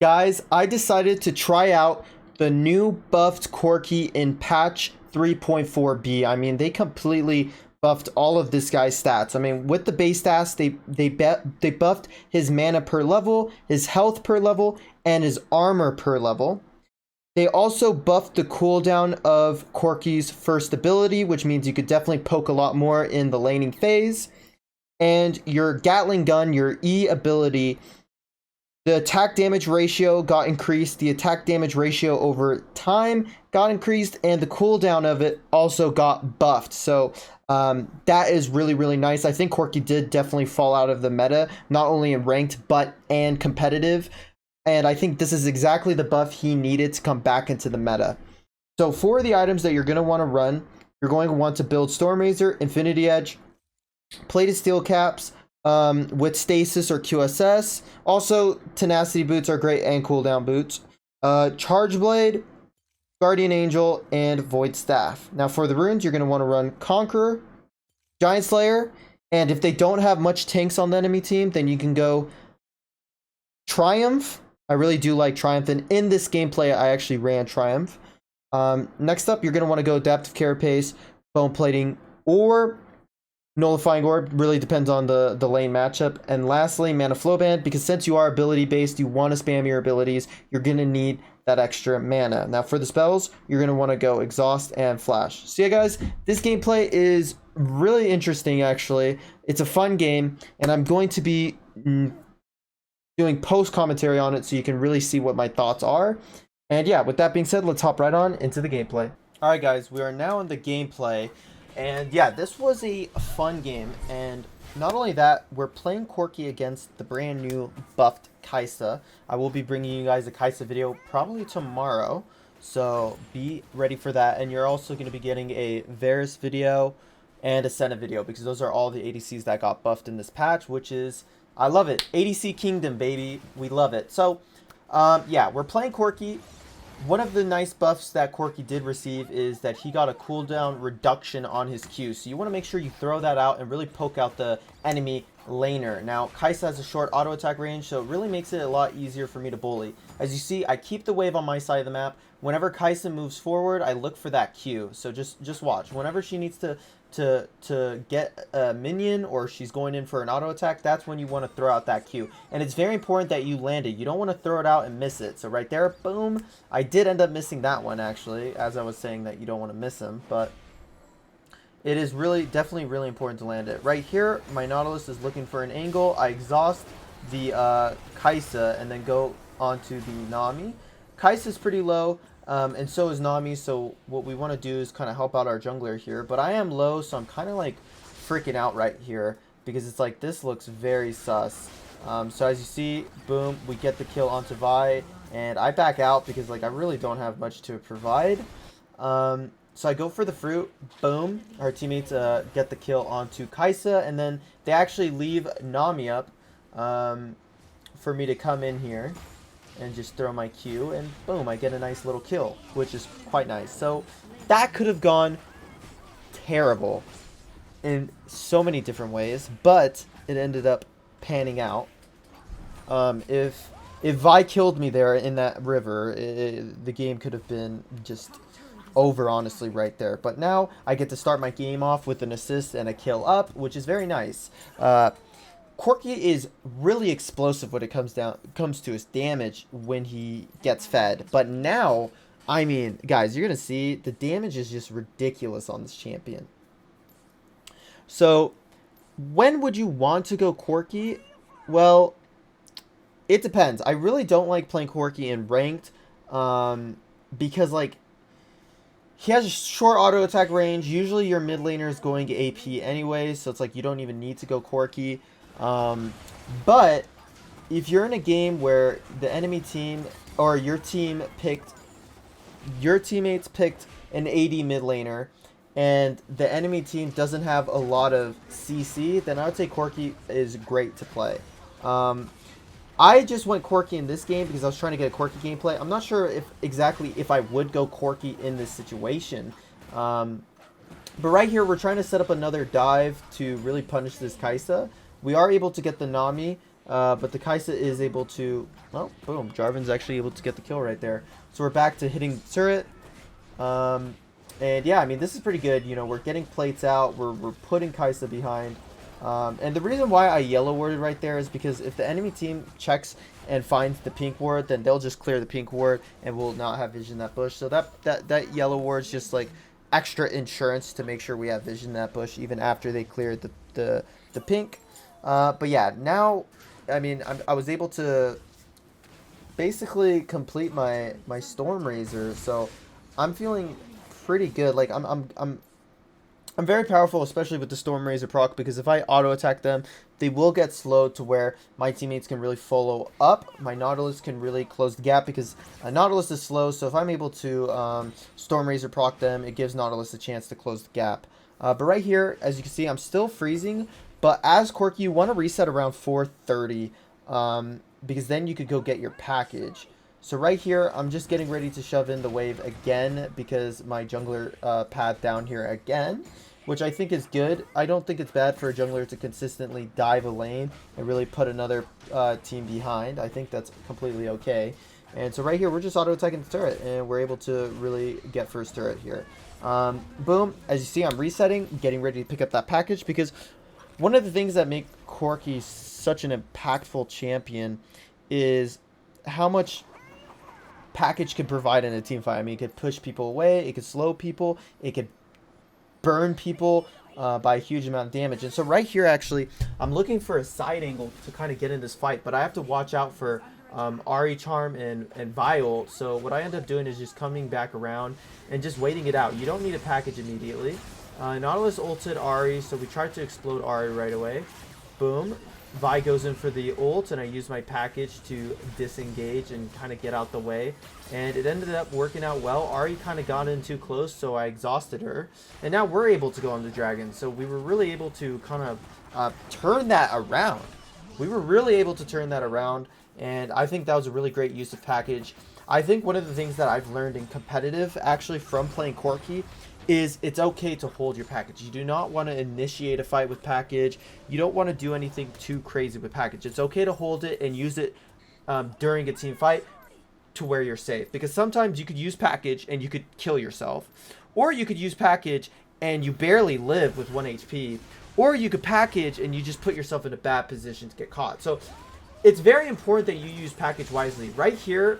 Guys, I decided to try out the new buffed Corki in patch 3.4b. I mean, they completely buffed all of this guy's stats. I mean, with the base stats, they buffed his mana per level, his health per level, and his armor per level. They also buffed the cooldown of Corki's first ability, which means you could definitely poke a lot more in the laning phase. And your Gatling gun, your E ability, the attack damage ratio got increased, the attack damage ratio over time got increased, and the cooldown of it also got buffed. So that is really, really nice. I think Corki did definitely fall out of the meta, not only in ranked, but and competitive. And I think this is exactly the buff he needed to come back into the meta. So for the items that you're going to want to run, you're going to want to build Storm Razor, Infinity Edge, Plated Steel Caps, with Stasis or QSS. Also, Tenacity Boots are great and cooldown boots. Charge Blade, Guardian Angel, and Void Staff. Now for the runes, you're going to want to run Conqueror, Giant Slayer, and if they don't have much tanks on the enemy team, then you can go Triumph. I really do like Triumph, and in this gameplay, I actually ran Triumph. Next up, you're going to want to go Adaptive Carapace, Bone Plating, or Nullifying Orb. Really depends on the lane matchup. And lastly, Mana Flow Band, because since you are ability based, you want to spam your abilities, you're going to need that extra mana. Now for the spells, you're going to want to go Exhaust and Flash. So yeah guys, this gameplay is really interesting actually. It's a fun game, and I'm going to be doing post commentary on it so you can really see what my thoughts are. And yeah, with that being said, let's hop right on into the gameplay. Alright guys, we are now in the gameplay. And yeah, this was a fun game, and not only that, we're playing Corki against the brand new buffed Kai'Sa. I will be bringing you guys a Kai'Sa video probably tomorrow, so be ready for that. And you're also going to be getting a Varus video and a Senna video, because those are all the ADCs that got buffed in this patch, which is, I love it. ADC Kingdom, baby. We love it. So, yeah, we're playing Corki. One of the nice buffs that Corki did receive is that he got a cooldown reduction on his Q. So you want to make sure you throw that out and really poke out the enemy laner. Now, Kai'Sa has a short auto attack range, so it really makes it a lot easier for me to bully. As you see, I keep the wave on my side of the map. Whenever Kai'Sa moves forward, I look for that Q. So just watch. Whenever she needs to get a minion, or she's going in for an auto attack, that's when you want to throw out that Q. And it's very important that you land it. You don't want to throw it out and miss it. So right there, boom. I did end up missing that one actually, as I was saying that you don't want to miss him, but it is definitely really important to land it. Right here, my Nautilus is looking for an angle. I exhaust the Kai'Sa and then go onto the Nami. Kai'Sa is pretty low. And so is Nami, so what we want to do is kind of help out our jungler here. But I am low, so I'm kind of like freaking out right here, because it's like this looks very sus. So as you see, boom, we get the kill onto Vi, and I back out because like I really don't have much to provide. So I go for the fruit, boom, our teammates get the kill onto Kai'Sa, and then they actually leave Nami up for me to come in here and just throw my Q, and boom, I get a nice little kill, which is quite nice. So that could have gone terrible in so many different ways, but it ended up panning out. If Vi killed me there in that river, the game could have been just over, honestly, right there. But now I get to start my game off with an assist and a kill up, which is very nice. Corki is really explosive when it comes to his damage when he gets fed. But now, I mean, guys, you're going to see the damage is just ridiculous on this champion. So, when would you want to go Corki? Well, it depends. I really don't like playing Corki in ranked, because, like, he has a short auto attack range. Usually your mid laner is going AP anyway, so it's like you don't even need to go Corki. But if you're in a game where the enemy team or your teammates picked an AD mid laner and the enemy team doesn't have a lot of CC, then I would say Corki is great to play. I just went Corki in this game because I was trying to get a Corki gameplay. I'm not sure if I would go Corki in this situation. But right here, we're trying to set up another dive to really punish this Kai'Sa. We are able to get the Nami, But the Kaisa is able to, well, boom, Jarvan's actually able to get the kill right there. So we're back to hitting the turret. And yeah, I mean, this is pretty good. You know, we're getting plates out. We're putting Kaisa behind. And the reason why I yellow warded right there is because if the enemy team checks and finds the pink ward, then they'll just clear the pink ward and will not have vision that bush. So that yellow ward is just like extra insurance to make sure we have vision that bush even after they cleared the pink. But yeah, now, I mean, I was able to basically complete my Storm Razor, so I'm feeling pretty good. Like I'm very powerful, especially with the Storm Razor proc, because if I auto attack them, they will get slowed to where my teammates can really follow up. My Nautilus can really close the gap because Nautilus is slow, so if I'm able to Storm Razor proc them, it gives Nautilus a chance to close the gap. But right here, as you can see, I'm still freezing, but as Corki, you want to reset around 4:30, because then you could go get your package. So right here, I'm just getting ready to shove in the wave again because my jungler path down here again, which I think is good. I don't think it's bad for a jungler to consistently dive a lane and really put another team behind. I think that's completely okay. And so right here, we're just auto-attacking the turret, and we're able to really get first turret here. Boom. As you see, I'm resetting, getting ready to pick up that package, because one of the things that make Corki such an impactful champion is how much package could provide in a team fight. I mean, it could push people away, it could slow people, it could burn people by a huge amount of damage. And so right here, actually, I'm looking for a side angle to kind of get in this fight, but I have to watch out for Ahri Charm and Viol. So what I end up doing is just coming back around and just waiting it out. You don't need a package immediately. Nautilus ulted Ahri, so we tried to explode Ahri right away. Boom. Vi goes in for the ult, and I use my package to disengage and kind of get out the way. And it ended up working out well. Ahri kind of got in too close, so I exhausted her. And now we're able to go on the dragon. So we were really able to kind of turn that around. We were really able to turn that around, and I think that was a really great use of package. I think one of the things that I've learned in competitive, actually, from playing Corki, is it's okay to hold your package. You do not want to initiate a fight with package. You don't want to do anything too crazy with package. It's okay to hold it and use it during a team fight to where you're safe. Because sometimes you could use package and you could kill yourself. Or you could use package and you barely live with 1 HP. Or you could package and you just put yourself in a bad position to get caught. So it's very important that you use package wisely. Right here,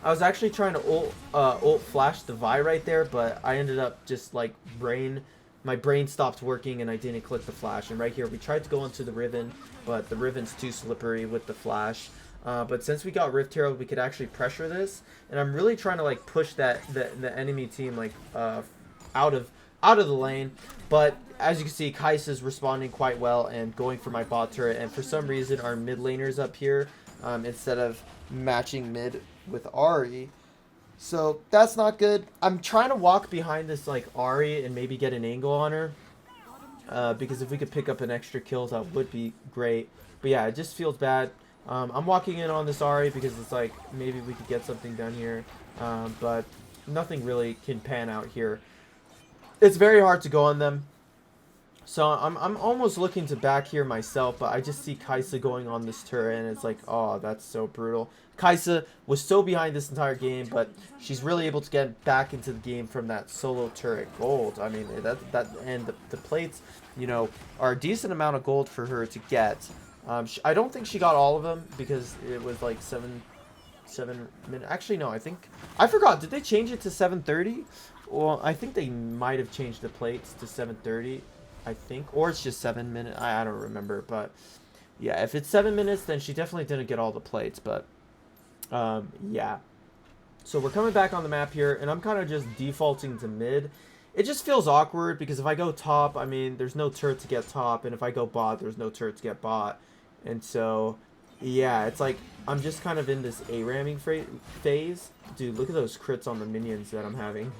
I was actually trying to ult flash the Vi right there, but I ended up just like my brain stopped working and I didn't click the flash. And right here, we tried to go into the Riven, but the Riven's too slippery with the flash. But since we got Rift Herald, we could actually pressure this, and I'm really trying to like push the enemy team like out of the lane. But as you can see, Kai'Sa's responding quite well and going for my bot turret. And for some reason, our mid laners up here, instead of matching mid with Ahri, so that's not good. I'm trying to walk behind this like Ahri and maybe get an angle on her, because if we could pick up an extra kill, that would be great. But yeah, it just feels bad. I'm walking in on this Ahri because it's like maybe we could get something done here, but nothing really can pan out here. It's very hard to go on them. So I'm almost looking to back here myself, but I just see Kaisa going on this turret, and it's like, oh, that's so brutal. Kaisa was so behind this entire game, but she's really able to get back into the game from that solo turret gold. I mean, and the plates, you know, are a decent amount of gold for her to get. I don't think she got all of them because it was like 7 minutes. Actually, no, I forgot. Did they change it to 7:30? Well, I think they might have changed the plates to 7:30. I think, or it's just 7 minutes. I don't remember, but yeah, if it's 7 minutes, then she definitely didn't get all the plates. But yeah, so we're coming back on the map here, and I'm kind of just defaulting to mid. It just feels awkward because if I go top, I mean, there's no turret to get top, and if I go bot, there's no turret to get bot, and so yeah, it's like I'm just kind of in this A-ramming phase. Dude, look at those crits on the minions that I'm having.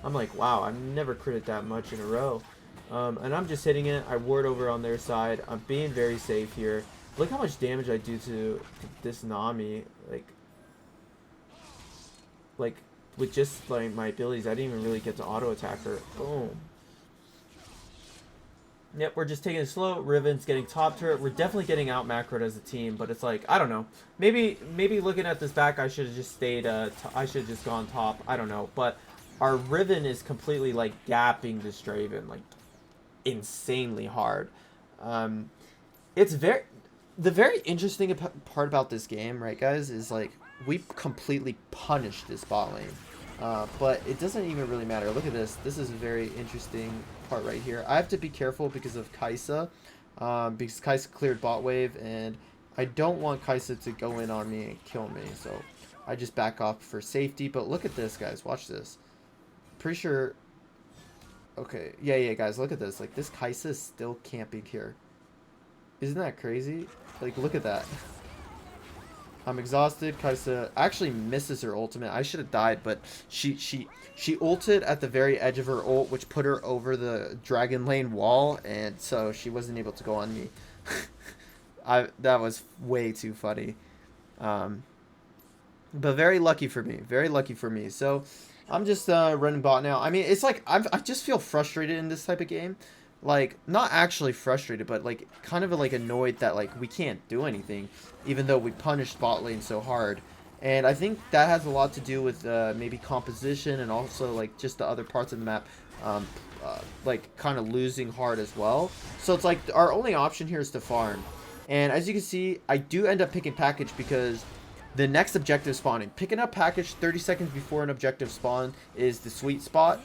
I'm like, wow, I've never critted that much in a row. And I'm just hitting it. I ward over on their side. I'm being very safe here. Look how much damage I do to this Nami. Like with just like my abilities, I didn't even really get to auto attack her. Boom. Yep, we're just taking it slow. Riven's getting top turret. We're definitely getting out macroed as a team, but it's like, I don't know. Maybe looking at this back, I should have just stayed. I should have just gone top. I don't know, but our Riven is completely like gapping this Draven like insanely hard. Um, it's the very interesting part about this game, right, guys, is like we completely punished this bot lane. But it doesn't even really matter. Look at this. This is a very interesting part right here. I have to be careful because of Kai'Sa. Because Kai'Sa cleared bot wave, and I don't want Kai'Sa to go in on me and kill me. So I just back off for safety. But look at this, guys. Watch this. Pretty sure... Okay. Yeah, guys. Look at this. Like, this Kai'Sa is still camping here. Isn't that crazy? Like, look at that. I'm exhausted. Kai'Sa actually misses her ultimate. I should have died, but she ulted at the very edge of her ult, which put her over the dragon lane wall, and so she wasn't able to go on me. That was way too funny. But very lucky for me. Very lucky for me. So I'm just running bot now. I mean, it's like I just feel frustrated in this type of game. Like, not actually frustrated, but like kind of like annoyed that like we can't do anything, even though we punished bot lane so hard. And I think that has a lot to do with maybe composition and also like just the other parts of the map, like kind of losing hard as well. So it's like our only option here is to farm. And as you can see, I do end up picking package because the next objective spawning. Picking up package 30 seconds before an objective spawn is the sweet spot.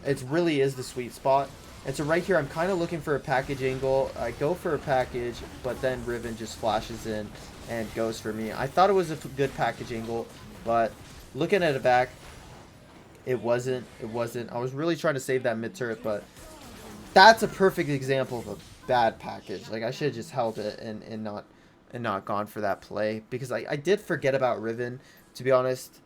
It really is the sweet spot. And so right here, I'm kind of looking for a package angle. I go for a package, but then Riven just flashes in and goes for me. I thought it was a good package angle, but looking at it back, it wasn't. It wasn't. I was really trying to save that mid turret, but that's a perfect example of a bad package. Like, I should have just held it and not gone for that play, because I did forget about Riven, to be honest.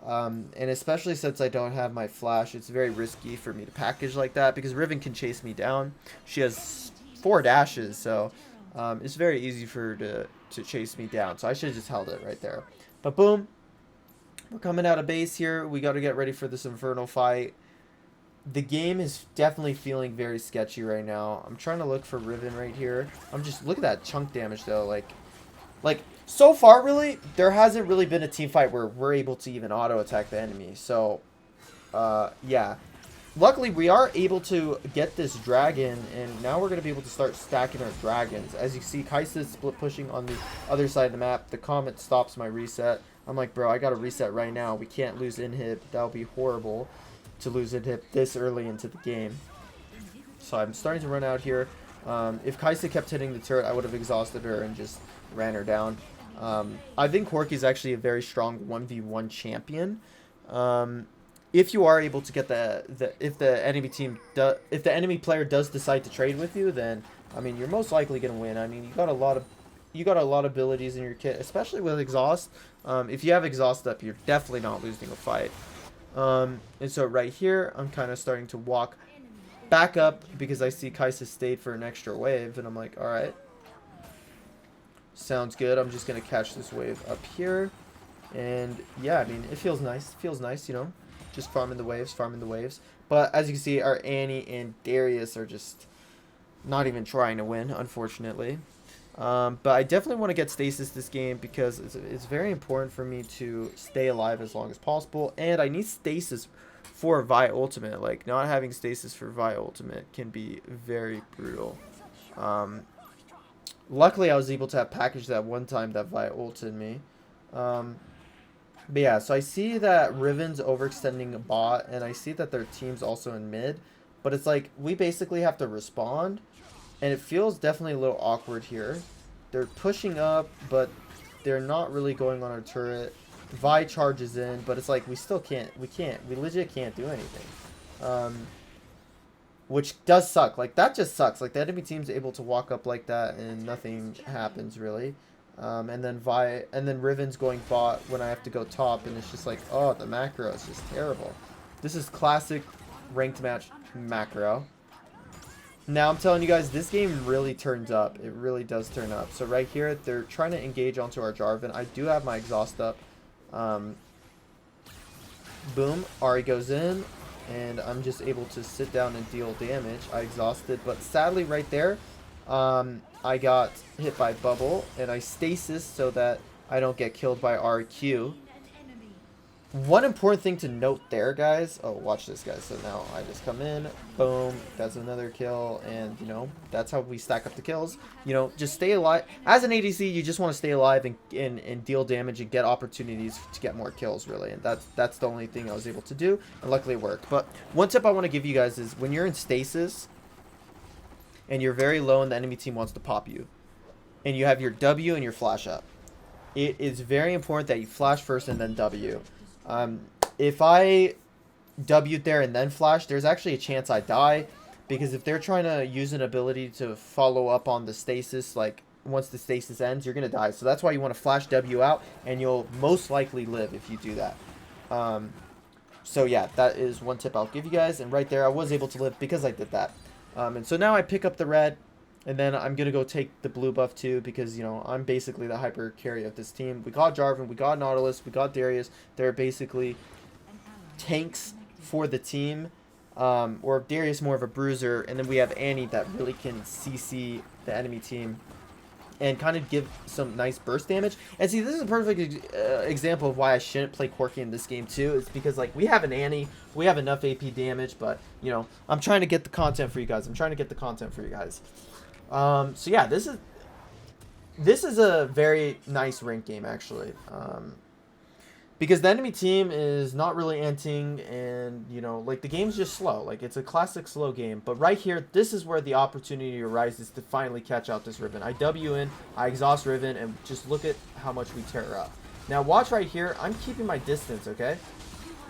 And especially since I don't have my flash, it's very risky for me to package like that, because Riven can chase me down. She has 4 dashes, so it's very easy for her to chase me down. So I should have just held it right there. But boom, we're coming out of base here. We got to get ready for this Infernal fight. The game is definitely feeling very sketchy right now. I'm trying to look for Riven right here. Look at that chunk damage though. Like, so far, really, there hasn't really been a team fight where we're able to even auto-attack the enemy. So, yeah. Luckily, we are able to get this dragon, and now we're going to be able to start stacking our dragons. As you see, Kai'Sa is split pushing on the other side of the map. The comet stops my reset. I'm like, bro, I got to reset right now. We can't lose inhib. That would be horrible to lose inhib this early into the game. So I'm starting to run out here. If Kai'Sa kept hitting the turret, I would have exhausted her and just ran her down. I think Corki is actually a very strong 1v1 champion. If you are able to get if the enemy player does decide to trade with you, then I mean you're most likely gonna win. I mean you got a lot of abilities in your kit, especially with exhaust. If you have exhaust up, you're definitely not losing a fight. And so right here, I'm kind of starting to walk back up because I see Kai'Sa stayed for an extra wave, and I'm like, all right. Sounds good. I'm just going to catch this wave up here. And yeah, I mean, it feels nice. It feels nice, you know, just farming the waves, farming the waves. But as you can see, our Annie and Darius are just not even trying to win, unfortunately. But I definitely want to get stasis this game because it's very important for me to stay alive as long as possible. And I need stasis for Vi Ultimate. Like, not having stasis for Vi Ultimate can be very brutal. Luckily, I was able to have packaged that one time that Vi ulted me. But yeah, so I see that Riven's overextending a bot, and I see that their team's also in mid. But it's like, we basically have to respond, and it feels definitely a little awkward here. They're pushing up, but they're not really going on our turret. Vi charges in, but it's like, we legit can't do anything. Which does suck. Like, that just sucks. Like, the enemy team's able to walk up like that and nothing happens, really. And then Riven's going bot when I have to go top, and it's just like, oh, the macro is just terrible. This is classic ranked match macro. Now, I'm telling you guys, this game really turns up. It really does turn up. So right here, they're trying to engage onto our Jarvan. I do have my exhaust up. Boom. Ahri goes in. and I'm just able to sit down and deal damage. I exhausted, but sadly right there, I got hit by bubble, and I stasis so that I don't get killed by RQ. One important thing to note there, guys. Oh, watch this, guys. So now I just come in, boom, that's another kill, and, you know, that's how we stack up the kills. You know, just stay alive. As an ADC, you just want to stay alive and deal damage and get opportunities to get more kills, really. And that's the only thing I was able to do, and luckily it worked. But one tip I want to give you guys is when you're in stasis and you're very low and the enemy team wants to pop you, and you have your W and your flash up, it is very important that you flash first and then W. If I W'd there and then flash, there's actually a chance I die, because if they're trying to use an ability to follow up on the stasis, like once the stasis ends, you're gonna die. So that's why you want to flash W out, and you'll most likely live if you do that. So yeah, that is one tip I'll give you guys, and right there I was able to live because I did that. And so now I pick up the red, and then I'm going to go take the blue buff too, because, you know, I'm basically the hyper carry of this team. We got Jarvan, we got Nautilus, we got Darius. They're basically tanks for the team. Or Darius more of a bruiser. And then we have Annie that really can CC the enemy team and kind of give some nice burst damage. And see, this is a perfect example of why I shouldn't play Corki in this game too. It's because, like, we have an Annie, we have enough AP damage, but, you know, I'm trying to get the content for you guys. So yeah, this is a very nice rank game, actually, because the enemy team is not really anting, and, you know, like, the game's just slow. Like, it's a classic slow game. But right here, this is where the opportunity arises to finally catch out this Riven. I W in, I exhaust Riven, and just look at how much we tear her up. Now watch right here, I'm keeping my distance, okay?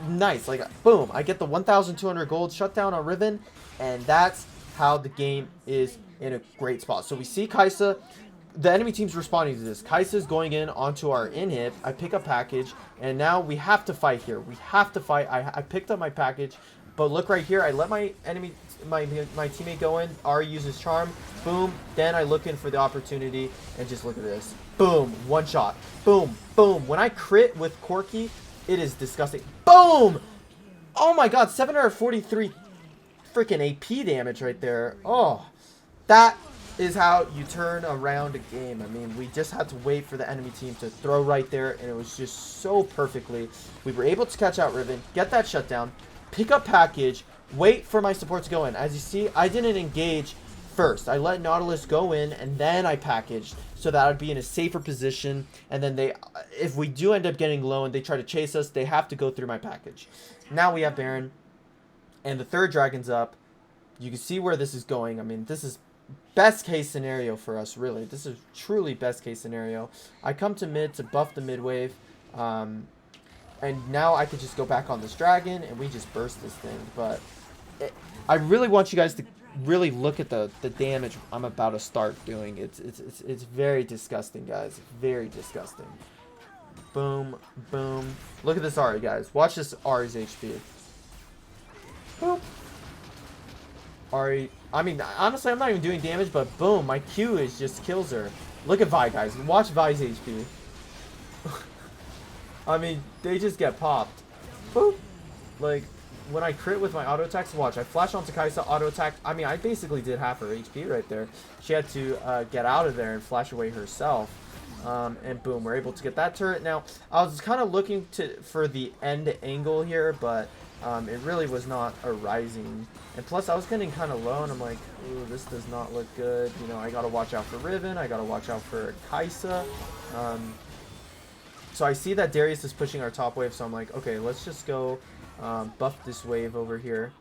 Nice, like, boom, I get the 1,200 gold shutdown on Riven, and that's how the game is in a great spot. So we see Kai'Sa, the enemy team's responding to this. Kai'Sa's going in onto our inhib. I pick up package, and now we have to fight here. We have to fight. I picked up my package, but look right here. I let my teammate go in. Ari uses charm. Boom. Then I look in for the opportunity, and just look at this. Boom. One shot. Boom. Boom. When I crit with Corki, it is disgusting. Boom. Oh my god, 743 freaking AP damage right there. Oh. That is how you turn around a game. I mean, we just had to wait for the enemy team to throw right there, and it was just so perfectly. We were able to catch out Riven, get that shutdown, pick up package, wait for my support to go in. As you see, I didn't engage first. I let Nautilus go in, and then I packaged so that I'd be in a safer position. And then if we do end up getting low and they try to chase us, they have to go through my package. Now we have Baron, and the third dragon's up. You can see where this is going. I mean, this is best case scenario for us, really. This is truly best case scenario. I come to mid to buff the mid wave, and now I could just go back on this dragon and we just burst this thing. But I really want you guys to really look at the damage I'm about to start doing. It's very disgusting, guys. Very disgusting. Boom, boom. Look at this Ahri, guys. Watch this Ahri's HP. Boop. Ahri, I mean, honestly, I'm not even doing damage, but boom, my Q is just kills her. Look at Vi, guys. Watch Vi's HP. I mean, they just get popped. Boop. Like, when I crit with my auto attacks, watch. I flash onto Kai'Sa, auto attack. I mean, I basically did half her HP right there. She had to get out of there and flash away herself. And boom, we're able to get that turret. Now, I was kind of looking for the end angle here, but it really was not arising. And plus, I was getting kind of low, and I'm like, ooh, this does not look good. You know, I got to watch out for Riven. I got to watch out for Kai'Sa. So I see that Darius is pushing our top wave, so I'm like, okay, let's just go buff this wave over here.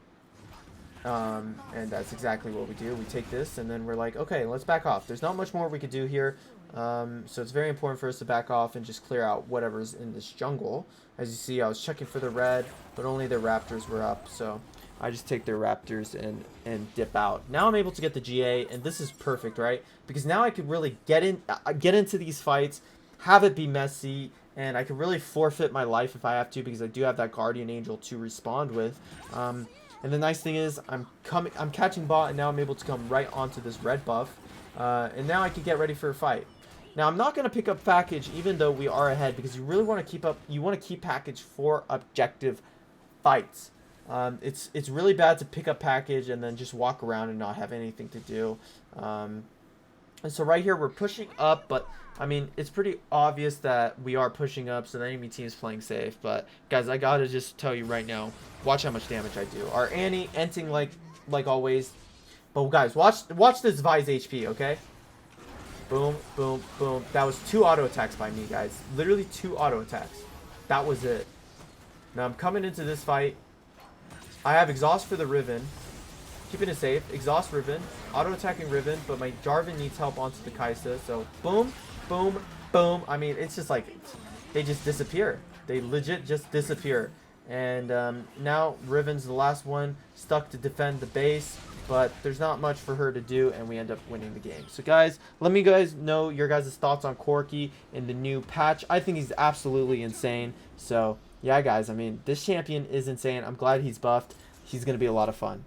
And that's exactly what we do. We take this, and then we're like, okay, let's back off. There's not much more we could do here. So it's very important for us to back off and just clear out whatever's in this jungle. As you see, I was checking for the red, but only the raptors were up, so I just take their raptors and dip out. Now I'm able to get the GA, and this is perfect, right? Because now I could really get into these fights, have it be messy, and I can really forfeit my life if I have to, because I do have that guardian angel to respond with. And the nice thing is I'm catching bot, and now I'm able to come right onto this red buff, and now I can get ready for a fight. Now, I'm not going to pick up package even though we are ahead, because you really want to keep package for objective fights. It's really bad to pick up package and then just walk around and not have anything to do. And so right here we're pushing up, but I mean it's pretty obvious that we are pushing up, so the enemy team's playing safe. But guys, I gotta just tell you right now, watch how much damage I do. Our Annie enting like always. But guys, watch this Vi's HP, okay? Boom, boom, boom. That was 2 auto attacks by me, guys. Literally 2 auto attacks. That was it. Now I'm coming into this fight. I have exhaust for the Riven. Keeping it safe. Exhaust Riven. Auto-attacking Riven, but my Jarvan needs help onto the Kaisa. So, boom, boom, boom. I mean, it's just like, they just disappear. They legit just disappear. And now Riven's the last one stuck to defend the base. But there's not much for her to do, and we end up winning the game. So, guys, let me know your guys' thoughts on Corki in the new patch. I think he's absolutely insane. So, yeah, guys, I mean, this champion is insane. I'm glad he's buffed. He's going to be a lot of fun.